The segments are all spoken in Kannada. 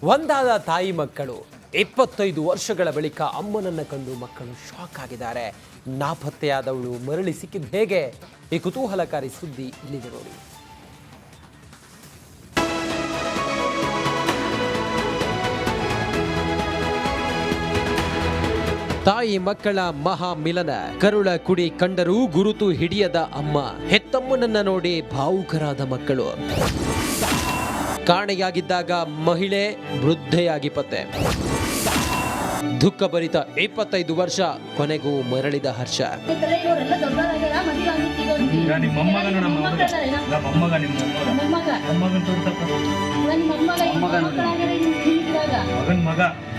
ಒಂದಾದ ತಾಯಿ ಮಕ್ಕಳು 25 ವರ್ಷಗಳ ಬಳಿಕ ಅಮ್ಮನನ್ನ ಕಂಡು ಮಕ್ಕಳು ಶಾಕ್ ಆಗಿದ್ದಾರೆ. ನಾಪತ್ತೆಯಾದವಳು ಮರಳಿ ಸಿಕ್ಕಿದ ಹೇಗೆ? ಈ ಕುತೂಹಲಕಾರಿ ಸುದ್ದಿ ಇಲ್ಲಿದೆ ನೋಡಿ. ತಾಯಿ ಮಕ್ಕಳ ಮಹಾ ಮಿಲನ, ಕರುಳ ಕುಡಿ ಕಂಡರೂ ಗುರುತು ಹಿಡಿಯದ ಅಮ್ಮ, ಹೆತ್ತಮ್ಮನನ್ನ ನೋಡಿ ಭಾವುಕರಾದ ಮಕ್ಕಳು. ಕಾಣೆಯಾಗಿದ್ದಾಗ ಮಹಿಳೆ ವೃದ್ಧೆಯಾಗಿ ಪತ್ತೆ. ದುಃಖಭರಿತ 25 ವರ್ಷ, ಕೊನೆಗೂ ಮರಳಿದ ಹರ್ಷ.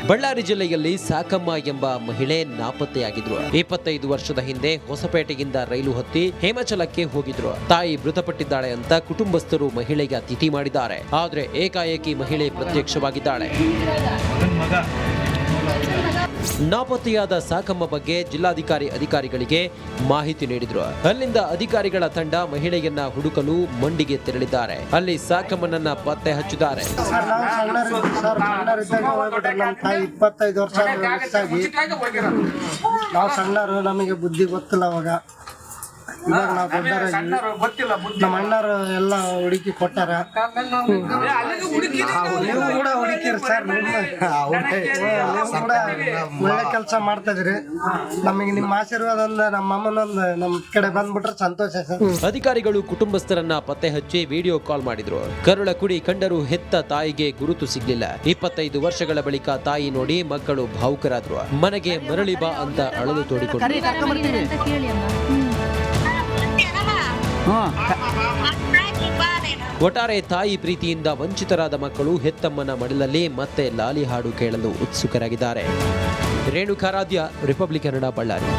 ಬಳ್ಳಾರಿ ಜಿಲ್ಲೆಯಲ್ಲಿ ಸಾಕಮ್ಮ ಎಂಬ ಮಹಿಳೆ ನಾಪತ್ತೆಯಾಗಿದ್ರು. 25 ವರ್ಷದ ಹಿಂದೆ ಹೊಸಪೇಟೆಯಿಂದ ರೈಲು ಹತ್ತಿ ಹೇಮಚಲಕ್ಕೆ ಹೋಗಿದ್ರು. ತಾಯಿ ಮೃತಪಟ್ಟಿದ್ದಾಳೆ ಅಂತ ಕುಟುಂಬಸ್ಥರು ಮಹಿಳೆಗೆ ತಿಥಿ ಮಾಡಿದ್ದಾರೆ. ಆದ್ರೆ ಏಕಾಏಕಿ ಮಹಿಳೆ ಪ್ರತ್ಯಕ್ಷವಾಗಿದ್ದಾಳೆ. ನಾಪತ್ತೆಯಾದ ಸಾಕಮ್ಮ ಬಗ್ಗೆ ಜಿಲ್ಲಾಧಿಕಾರಿ ಅಧಿಕಾರಿಗಳಿಗೆ ಮಾಹಿತಿ ನೀಡಿದ್ರು. ಅಲ್ಲಿಂದ ಅಧಿಕಾರಿಗಳ ತಂಡ ಮಹಿಳೆಯನ್ನ ಹುಡುಕಲು ಮಂಡಿಗೆ ತೆರಳಿದ್ದಾರೆ. ಅಲ್ಲಿ ಸಾಕಮ್ಮನನ್ನ ಪತ್ತೆ ಹಚ್ಚಿದ್ದಾರೆ. 25 ವರ್ಷ ನಾವು ಸಣ್ಣರು, ನಮಗೆ ಬುದ್ಧಿ ಗೊತ್ತಿಲ್ಲ ಅವಾಗ. ಇವಾಗ ನಾವು ದೊಡ್ಡರಾಗಿ ನಮ್ಮ ಅಣ್ಣರು ಎಲ್ಲ ಹುಡುಕಿ ಕೊಟ್ಟಾರ. ನೀವು ಕೂಡ ಹುಡುಕಿರಿ ಸರ್, ಕೂಡ ಒಳ್ಳೆ ಕೆಲಸ ಮಾಡ್ತಾ ಇದ್ರಿ. ನಮಗೆ ನಿಮ್ಮ ಆಶೀರ್ವಾದದಿಂದ ನಮ್ಮ ಅಮ್ಮನೊಂದು ನಮ್ಮ ಕಡೆ ಬಂದ್ಬಿಟ್ರೆ ಸಂತೋಷ ಸರ್. ಅಧಿಕಾರಿಗಳು ಕುಟುಂಬಸ್ಥರನ್ನ ಪತ್ತೆ ಹಚ್ಚಿ ವಿಡಿಯೋ ಕಾಲ್ ಮಾಡಿದ್ರು. ಕರುಳ ಕುಡಿ ಕಂಡರೂ ಹೆತ್ತ ತಾಯಿಗೆ ಗುರುತು ಸಿಗ್ಲಿಲ್ಲ. 25 ವರ್ಷಗಳ ಬಳಿಕ ತಾಯಿ ನೋಡಿ ಮಕ್ಕಳು ಭಾವುಕರಾದ್ರು. ಮನೆಗೆ ಮರಳಿ ಬಾ ಅಂತ ಅಳಲು ತೋಡಿಕೊಂಡ್ರು. ಒಟ್ಟಾರೆ ತಾಯಿ ಪ್ರೀತಿಯಿಂದ ವಂಚಿತರಾದ ಮಕ್ಕಳು ಹೆತ್ತಮ್ಮನ ಮಡಿಲಲ್ಲಿ ಮತ್ತೆ ಲಾಲಿ ಹಾಡು ಕೇಳಲು ಉತ್ಸುಕರಾಗಿದ್ದಾರೆ. ರೇಣುಕಾರಾಧ್ಯ, ರಿಪಬ್ಲಿಕ್ ಕನ್ನಡ, ಬಳ್ಳಾರಿ.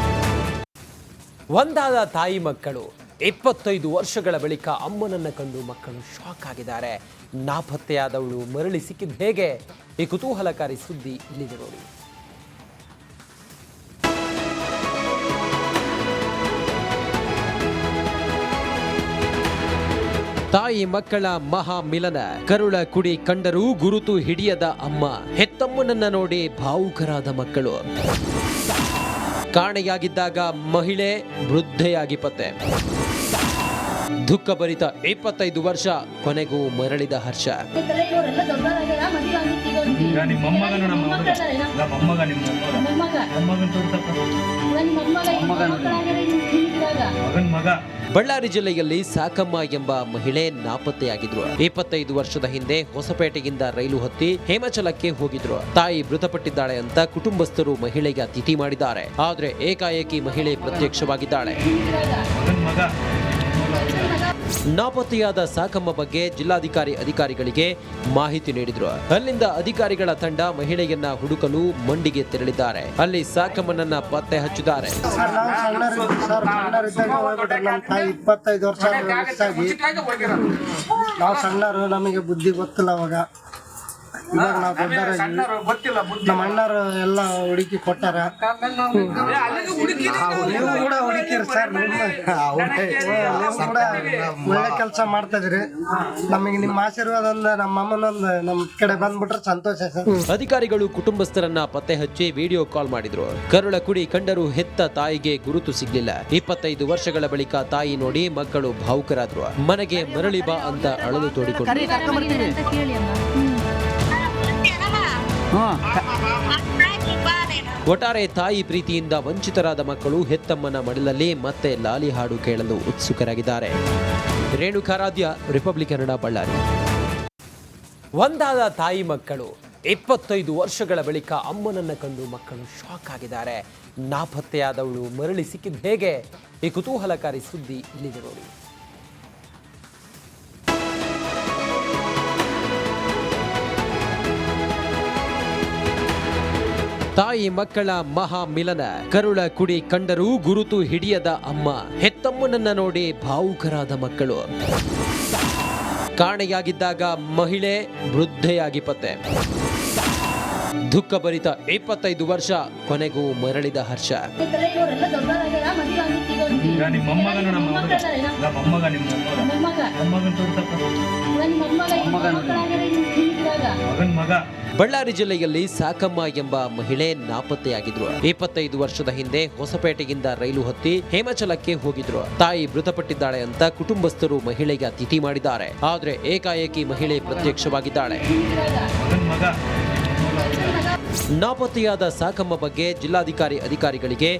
ಒಂದಾದ ತಾಯಿ ಮಕ್ಕಳು 25 ವರ್ಷಗಳ ಬಳಿಕ ಅಮ್ಮನನ್ನ ಕಂಡು ಮಕ್ಕಳು ಶಾಕ್ ಆಗಿದ್ದಾರೆ. ನಾಪತ್ತೆಯಾದವಳು ಮರಳಿ ಸಿಕ್ಕಿದ ಹೇಗೆ? ಈ ಕುತೂಹಲಕಾರಿ ಸುದ್ದಿ ಇಲ್ಲಿದೆ ನೋಡಿ. ತಾಯಿ ಮಕ್ಕಳ ಮಹಾ ಮಿಲನ, ಕರುಳ ಕುಡಿ ಕಂಡರೂ ಗುರುತು ಹಿಡಿಯದ ಅಮ್ಮ, ಹೆತ್ತಮ್ಮನನ್ನ ನೋಡಿ ಭಾವುಕರಾದ ಮಕ್ಕಳು. ಕಾಣೆಯಾಗಿದ್ದಾಗ ಮಹಿಳೆ ವೃದ್ಧೆಯಾಗಿ ಪತ್ತೆ. ದುಃಖಭರಿತ 25 ವರ್ಷ, ಕೊನೆಗೂ ಮರಳಿದ ಹರ್ಷ. ಬಳ್ಳಾರಿ ಜಿಲ್ಲೆಯಲ್ಲಿ ಸಾಕಮ್ಮ ಎಂಬ ಮಹಿಳೆ ನಾಪತ್ತೆಯಾಗಿದ್ರು. 25 ವರ್ಷದ ಹಿಂದೆ ಹೊಸಪೇಟೆಯಿಂದ ರೈಲು ಹತ್ತಿ ಹೇಮಚಲಕ್ಕೆ ಹೋಗಿದ್ರು. ತಾಯಿ ಮೃತಪಟ್ಟಿದ್ದಾಳೆ ಅಂತ ಕುಟುಂಬಸ್ಥರು ಮಹಿಳೆಗೆ ತಿಥಿ ಮಾಡಿದ್ದಾರೆ. ಆದ್ರೆ ಏಕಾಏಕಿ ಮಹಿಳೆ ಪ್ರತ್ಯಕ್ಷವಾಗಿದ್ದಾಳೆ. ನಾಪತ್ತೆಯಾದ ಸಾಕಮ್ಮ ಬಗ್ಗೆ ಜಿಲ್ಲಾಧಿಕಾರಿ ಅಧಿಕಾರಿಗಳಿಗೆ ಮಾಹಿತಿ ನೀಡಿದ್ರು. ಅಲ್ಲಿಂದ ಅಧಿಕಾರಿಗಳ ತಂಡ ಮಹಿಳೆಯನ್ನ ಹುಡುಕಲು ಮಂಡಿಗೆ ತೆರಳಿದ್ದಾರೆ. ಅಲ್ಲಿ ಸಾಕಮ್ಮನನ್ನ ಪತ್ತೆ ಹಚ್ಚಿದ್ದಾರೆ. 25 ವರ್ಷ ನಾವು ಸಣ್ಣರು, ನಮಗೆ ಬುದ್ಧಿ ಗೊತ್ತಿಲ್ಲ ಅವಾಗ. ಇವಾಗ ನಾವು ದೊಡ್ಡರಾಗಿ ನಮ್ಮ ಅಣ್ಣರು ಎಲ್ಲ ಹುಡುಕಿ ಕೊಟ್ಟಾರ. ನೀವು ಕೂಡ ಹುಡುಕಿರಿ ಸರ್, ಕೂಡ ಒಳ್ಳೆ ಕೆಲಸ ಮಾಡ್ತಾ ಇದ್ರಿ. ನಮಗೆ ನಿಮ್ಮ ಆಶೀರ್ವಾದದಿಂದ ನಮ್ಮ ಅಮ್ಮನೊಂದು ನಮ್ಮ ಕಡೆ ಬಂದ್ಬಿಟ್ರೆ ಸಂತೋಷ ಸರ್. ಅಧಿಕಾರಿಗಳು ಕುಟುಂಬಸ್ಥರನ್ನ ಪತ್ತೆ ಹಚ್ಚಿ ವಿಡಿಯೋ ಕಾಲ್ ಮಾಡಿದ್ರು. ಕರುಳ ಕುಡಿ ಕಂಡರೂ ಹೆತ್ತ ತಾಯಿಗೆ ಗುರುತು ಸಿಗ್ಲಿಲ್ಲ. 25 ವರ್ಷಗಳ ಬಳಿಕ ತಾಯಿ ನೋಡಿ ಮಕ್ಕಳು ಭಾವುಕರಾದ್ರು. ಮನೆಗೆ ಮರಳಿ ಬಾ ಅಂತ ಅಳಲು ತೋಡಿಕೊಂಡ್ರು. ಒಟ್ಟಾರೆ ತಾಯಿ ಪ್ರೀತಿಯಿಂದ ವಂಚಿತರಾದ ಮಕ್ಕಳು ಹೆತ್ತಮ್ಮನ ಮಡಿಲಲ್ಲಿ ಮತ್ತೆ ಲಾಲಿ ಹಾಡು ಕೇಳಲು ಉತ್ಸುಕರಾಗಿದ್ದಾರೆ. ರೇಣುಕಾರಾಧ್ಯ, ರಿಪಬ್ಲಿಕ್ ಕನ್ನಡ, ಬಳ್ಳಾರಿ. ಒಂದಾದ ತಾಯಿ ಮಕ್ಕಳು 25 ವರ್ಷಗಳ ಬಳಿಕ ಅಮ್ಮನನ್ನ ಕಂಡು ಮಕ್ಕಳು ಶಾಕ್ ಆಗಿದ್ದಾರೆ. ನಾಪತ್ತೆಯಾದವಳು ಮರಳಿ ಸಿಕ್ಕಿದ ಹೇಗೆ? ಈ ಕುತೂಹಲಕಾರಿ ಸುದ್ದಿ ಇಲ್ಲಿದೆ ನೋಡಿ. ತಾಯಿ ಮಕ್ಕಳ ಮಹಾ ಮಿಲನ, ಕರುಳ ಕುಡಿ ಕಂಡರೂ ಗುರುತು ಹಿಡಿಯದ ಅಮ್ಮ, ಹೆತ್ತಮ್ಮನನ್ನ ನೋಡಿ ಭಾವುಕರಾದ ಮಕ್ಕಳು. ಕಾಣೆಯಾಗಿದ್ದಾಗ ಮಹಿಳೆ ವೃದ್ಧೆಯಾಗಿ ಪತ್ತೆ. ದುಃಖಭರಿತ 25 ವರ್ಷ, ಕೊನೆಗೂ ಮರಳಿದ ಹರ್ಷ. ಈಗ ನಿಮ್ಮ ಮೊಮ್ಮಗನು ನಮ್ಮ ಮೊಮ್ಮಗ ನಿಮ್ಮ ಮೊಮ್ಮಗನ ತೋರ್ಸಪ್ಪ ಮಗನ್ ಮಗ. ಬಳ್ಳಾರಿ ಜಿಲ್ಲೆಯಲ್ಲಿ ಸಾಕಮ್ಮ ಎಂಬ ಮಹಿಳೆ ನಾಪತ್ತೆಯಾಗಿದ್ರು. 25 ವರ್ಷದ ಹಿಂದೆ ಹೊಸಪೇಟೆಯಿಂದ ರೈಲು ಹತ್ತಿ ಹೇಮಚಲಕ್ಕೆ ಹೋಗಿದ್ರು. ತಾಯಿ ಮೃತಪಟ್ಟಿದ್ದಾಳೆ ಅಂತ ಕುಟುಂಬಸ್ಥರು ಮಹಿಳೆಗೆ ತಿಥಿ ಮಾಡಿದ್ದಾರೆ. ಆದ್ರೆ ಏಕಾಏಕಿ ಮಹಿಳೆ ಪ್ರತ್ಯಕ್ಷವಾಗಿದ್ದಾಳೆ. ಮಗನ್ ಮಗ. ನಾಪತ್ತೆಯಾದ ಸಾಕಮ್ಮ ಬಗ್ಗೆ ಜಿಲ್ಲಾಧಿಕಾರಿ ಅಧಿಕಾರಿಗಳಿಗೆ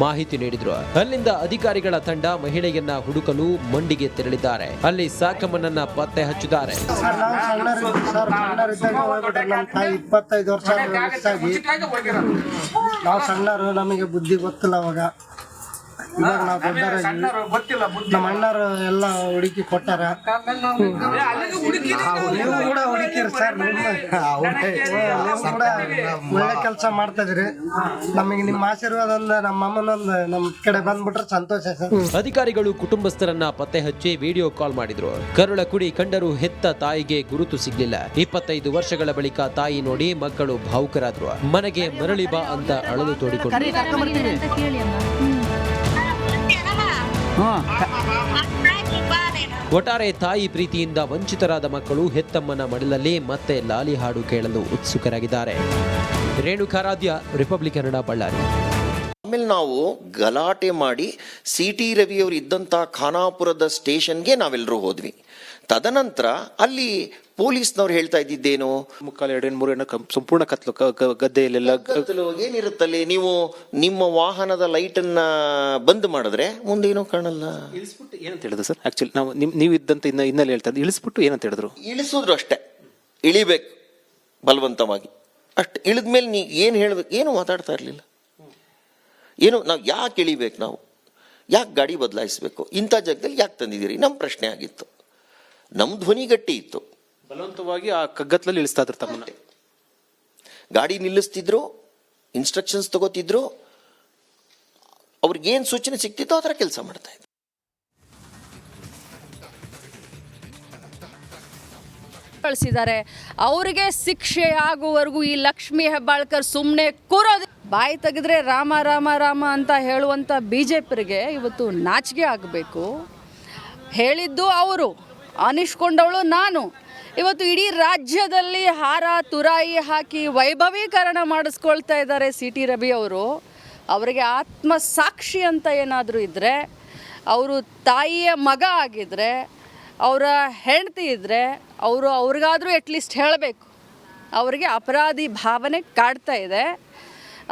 ಮಾಹಿತಿ ನೀಡಿದ್ರು. ಅಲ್ಲಿಂದ ಅಧಿಕಾರಿಗಳ ತಂಡ ಮಹಿಳೆಯನ್ನ ಹುಡುಕಲು ಮಂಡಿಗೆ ತೆರಳಿದ್ದಾರೆ. ಅಲ್ಲಿ ಸಾಕಮ್ಮನನ್ನ ಪತ್ತೆ ಹಚ್ಚಿದ್ದಾರೆ. ಸರ್ ನಾವು ಸಣ್ಣರಿದ್ದಾಗ ಹೋಗ್ಬಿಟ್ರೆ ನಮ್ಮ ತಾಯಿ 25 ವರ್ಷ ವಯಸ್ಸಾಗಿ ನಾವು ಸಣ್ಣರು, ನಮಗೆ ಬುದ್ಧಿ ಗೊತ್ತಿಲ್ಲ ಅವಾಗ. ಇವಾಗ ನಾವು ದೊಡ್ಡರಾಗಿ ನಮ್ಮ ಅಣ್ಣರು ಎಲ್ಲ ಹುಡುಕಿ ಕೊಟ್ಟಾರ. ನೀವು ಕೂಡ ಹುಡುಕಿರಿ ಸರ್, ನೀವು ಕೂಡ ಒಳ್ಳೆ ಕೆಲಸ ಮಾಡ್ತಾ ಇದ್ರಿ. ನಮಗೆ ನಿಮ್ಮ ಆಶೀರ್ವಾದ ನಮ್ಮ ಅಮ್ಮನೊಂದು ನಮ್ಮ ಕಡೆ ಬಂದ್ಬಿಟ್ರೆ ಸಂತೋಷ ಸರ್. ಅಧಿಕಾರಿಗಳು ಕುಟುಂಬಸ್ಥರನ್ನ ಪತ್ತೆ ಹಚ್ಚಿ ವಿಡಿಯೋ ಕಾಲ್ ಮಾಡಿದ್ರು. ಕರುಳ ಕುಡಿ ಕಂಡರೂ ಹೆತ್ತ ತಾಯಿಗೆ ಗುರುತು ಸಿಗ್ಲಿಲ್ಲ. 25 ವರ್ಷಗಳ ಬಳಿಕ ತಾಯಿ ನೋಡಿ ಮಕ್ಕಳು ಭಾವುಕರಾದ್ರು. ಮನೆಗೆ ಮರಳಿ ಬಾ ಅಂತ ಅಳಲು ತೋಡಿಕೊಂಡ್ರು. ಒಟ್ಟಾರೆ ತಾಯಿ ಪ್ರೀತಿಯಿಂದ ವಂಚಿತರಾದ ಮಕ್ಕಳು ಹೆತ್ತಮ್ಮನ ಮಡಿಲಲ್ಲಿ ಮತ್ತೆ ಲಾಲಿ ಹಾಡು ಕೇಳಲು ಉತ್ಸುಕರಾಗಿದ್ದಾರೆ. ರೇಣುಕಾರಾಧ್ಯ, ರಿಪಬ್ಲಿಕ್ ಕನ್ನಡ, ಬಳ್ಳಾರಿ. ಆಮೇಲೆ ನಾವು ಗಲಾಟೆ ಮಾಡಿ CT ರವಿಯವರು ಇದ್ದಂಥ ಖಾನಾಪುರದ ಸ್ಟೇಷನ್ಗೆ ನಾವೆಲ್ಲರೂ ಹೋದ್ವಿ. ತದನಂತರ ಅಲ್ಲಿ ಪೊಲೀಸ್ನವ್ರು ಹೇಳ್ತಾ ಇದ್ದಿದ್ದೇನು, 3 ಸಂಪೂರ್ಣ ಕತ್ಲು ಗದ್ದೆಯಲ್ಲೆಲ್ಲ ಏನಿರುತ್ತಲ್ಲಿ ನೀವು ನಿಮ್ಮ ವಾಹನದ ಲೈಟನ್ನ ಬಂದ್ ಮಾಡಿದ್ರೆ ಮುಂದೇನೋ ಕಾಣಲ್ಲ. ಇಳಿಸ್ಬಿಟ್ಟು ಏನಂತ ಹೇಳಿದ್ರು ಸರ್? ಆಕ್ಚುಲಿ ನಾವು ನೀವು ಇದ್ದಂತ ಹಿನ್ನೆಲೆ ಹೇಳ್ತಾ ಇದ್ದು ಇಳಿಸ್ಬಿಟ್ಟು ಏನಂತ ಹೇಳಿದ್ರು? ಇಳಿಸಿದ್ರು ಅಷ್ಟೇ, ಇಳಿಬೇಕು ಬಲವಂತವಾಗಿ ಅಷ್ಟೇ. ಇಳಿದ್ಮೇಲೆ ನೀ ಏನು ಹೇಳ್ಬೇಕು, ಏನು ಮಾತಾಡ್ತಾ ಇರಲಿಲ್ಲ. ಏನು ನಾವು ಯಾಕೆ ಇಳಿಬೇಕು, ನಾವು ಯಾಕೆ ಗಾಡಿ ಬದಲಾಯಿಸಬೇಕು, ಇಂಥ ಜಾಗದಲ್ಲಿ ಯಾಕೆ ತಂದಿದ್ದೀರಿ, ನಮ್ಮ ಪ್ರಶ್ನೆ ಆಗಿತ್ತು. ನಮ್ಮ ಧ್ವನಿ ಗಟ್ಟಿ ಇತ್ತು. ಬಲವಂತವಾಗಿ ಆ ಕಗ್ಗತ್ತಲಲ್ಲಿ ಇಳಿಸ್ತಾ ಇದ್ರು ತಮ್ಮನ್ನ. ಗಾಡಿ ನಿಲ್ಲಿಸ್ತಿದ್ರು, ಇನ್ಸ್ಟ್ರಕ್ಷನ್ಸ್ ತಗೋತಿದ್ರು, ಅವ್ರಿಗೇನು ಸೂಚನೆ ಸಿಕ್ತಿತ್ತೋ ಆ ಥರ ಕೆಲಸ ಮಾಡ್ತಾ ಇದ್ರು. ಕಳಿಸಿದ್ದಾರೆ. ಅವರಿಗೆ ಶಿಕ್ಷೆ ಆಗುವವರೆಗೂ ಈ ಲಕ್ಷ್ಮೀ ಹೆಬ್ಬಾಳ್ಕರ್ ಸುಮ್ಮನೆ ಕೂರೋದು. ಬಾಯಿ ತೆಗೆದ್ರೆ ರಾಮ ರಾಮ ರಾಮ ಅಂತ ಹೇಳುವಂಥ BJPರಿಗೆ ಇವತ್ತು ನಾಚಿಕೆ ಆಗಬೇಕು. ಹೇಳಿದ್ದು ಅವರು, ಅನಿಸ್ಕೊಂಡವಳು ನಾನು. ಇವತ್ತು ಇಡೀ ರಾಜ್ಯದಲ್ಲಿ ಹಾರ ತುರಾಯಿ ಹಾಕಿ ವೈಭವೀಕರಣ ಮಾಡಿಸ್ಕೊಳ್ತಾ ಇದ್ದಾರೆ CT ರವಿ ಅವರು. ಅವರಿಗೆ ಆತ್ಮಸಾಕ್ಷಿ ಅಂತ ಏನಾದರೂ ಇದ್ದರೆ, ಅವರು ತಾಯಿಯ ಮಗ ಆಗಿದ್ದರೆ, ಅವರ ಹೆಂಡತಿ ಇದ್ದರೆ ಅವ್ರಿಗಾದರೂ ಅಟ್ಲೀಸ್ಟ್ ಹೇಳಬೇಕು. ಅವರಿಗೆ ಅಪರಾಧಿ ಭಾವನೆ ಕಾಡ್ತಾ ಇದೆ.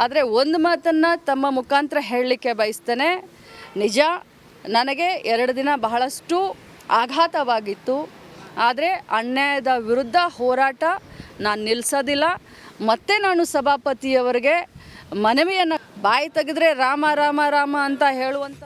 ಆದರೆ ಒಂದು ಮಾತನ್ನು ತಮ್ಮ ಮುಖಾಂತರ ಹೇಳಲಿಕ್ಕೆ ಬಯಸ್ತೇನೆ. ನಿಜ, ನನಗೆ 2 ದಿನ ಬಹಳಷ್ಟು ಆಘಾತವಾಗಿತ್ತು. ಆದರೆ ಅನ್ಯಾಯದ ವಿರುದ್ಧ ಹೋರಾಟ ನಾನು ನಿಲ್ಲಿಸೋದಿಲ್ಲ. ಮತ್ತೆ ನಾನು ಸಭಾಪತಿಯವರಿಗೆ ಮನವಿಯನ್ನು, ಬಾಯಿ ತೆಗೆದ್ರೆ ರಾಮ ರಾಮ ರಾಮ ಅಂತ ಹೇಳುವಂಥ